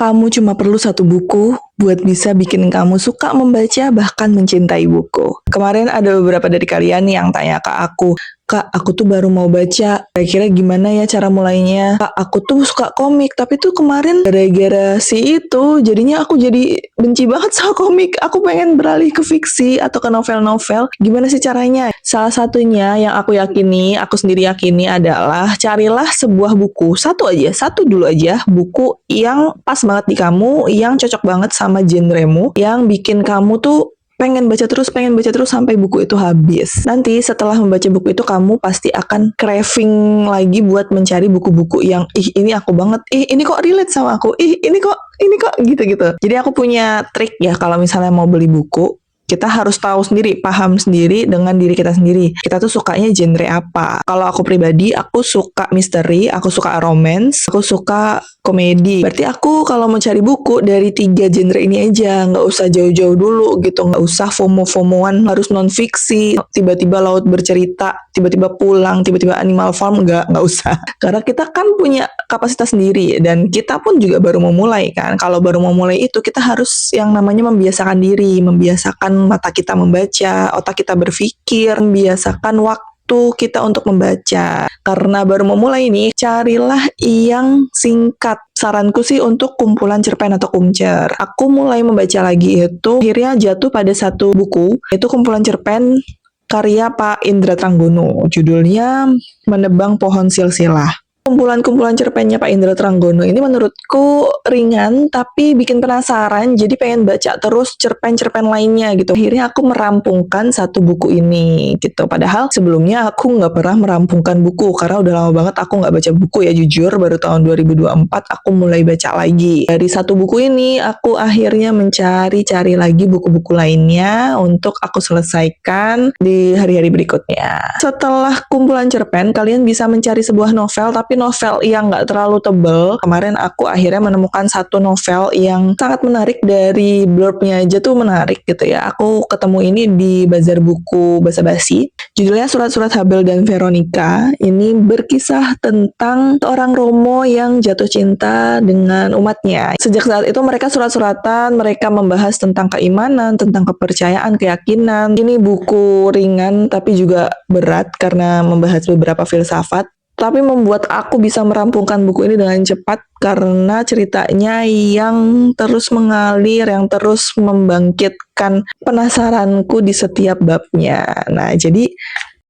Kamu cuma perlu satu buku buat bisa bikin kamu suka membaca bahkan mencintai buku. Kemarin ada beberapa dari kalian yang tanya ke aku, Kak, aku tuh baru mau baca, kira-kira gimana ya cara mulainya? Kak, aku tuh suka komik, tapi tuh kemarin gara-gara si itu, jadinya aku jadi benci banget sama komik. Aku pengen beralih ke fiksi atau ke novel-novel. Gimana sih caranya? Salah satunya yang aku sendiri yakini adalah carilah sebuah buku, satu dulu aja, buku yang pas banget di kamu, yang cocok banget sama genremu, yang bikin kamu tuh pengen baca terus sampai buku itu habis. Nanti setelah membaca buku itu kamu pasti akan craving lagi buat mencari buku-buku yang ini aku banget, ini kok relate sama aku, ini kok gitu-gitu. Jadi aku punya trik ya kalau misalnya mau beli buku, kita harus tahu sendiri, paham sendiri dengan diri kita sendiri. Kita tuh sukanya genre apa. Kalau aku pribadi, aku suka misteri, aku suka romance, aku suka komedi. Berarti aku kalau mau cari buku dari 3 genre ini aja, nggak usah jauh-jauh dulu gitu, nggak usah FOMO-FOMOan harus non-fiksi, tiba-tiba laut bercerita, tiba-tiba pulang, tiba-tiba Animal Farm, nggak usah. Karena kita kan punya kapasitas sendiri, dan kita pun juga baru mau mulai kan. Kalau baru mau mulai itu, kita harus yang namanya membiasakan diri, membiasakan mata kita membaca, otak kita berpikir, membiasakan waktu kita untuk membaca. Karena baru memulai nih, carilah yang singkat. Saranku sih untuk kumpulan cerpen atau kumcer. Aku mulai membaca lagi itu, akhirnya jatuh pada satu buku, itu kumpulan cerpen karya Pak Indra Tranggono. Judulnya Menebang Pohon Silsilah. Kumpulan-kumpulan cerpennya Pak Indra Tranggono ini menurutku ringan tapi bikin penasaran, jadi pengen baca terus cerpen-cerpen lainnya gitu. Akhirnya aku merampungkan satu buku ini gitu. Padahal sebelumnya aku nggak pernah merampungkan buku karena udah lama banget aku nggak baca buku ya, jujur baru tahun 2024 aku mulai baca lagi. Dari satu buku ini aku akhirnya mencari-cari lagi buku-buku lainnya untuk aku selesaikan di hari-hari berikutnya. Setelah kumpulan cerpen, kalian bisa mencari sebuah novel tapi novel yang nggak terlalu tebel. Kemarin aku akhirnya menemukan satu novel yang sangat menarik, dari blurbnya aja tuh menarik gitu ya. Aku ketemu ini di bazar buku basa-basi. Judulnya Surat-Surat Habel dan Veronica. Ini berkisah tentang seorang Romo yang jatuh cinta dengan umatnya. Sejak saat itu mereka surat-suratan, mereka membahas tentang keimanan, tentang kepercayaan, keyakinan. Ini buku ringan tapi juga berat karena membahas beberapa filsafat. Tapi membuat aku bisa merampungkan buku ini dengan cepat karena ceritanya yang terus mengalir, yang terus membangkitkan penasaranku di setiap babnya. Nah, jadi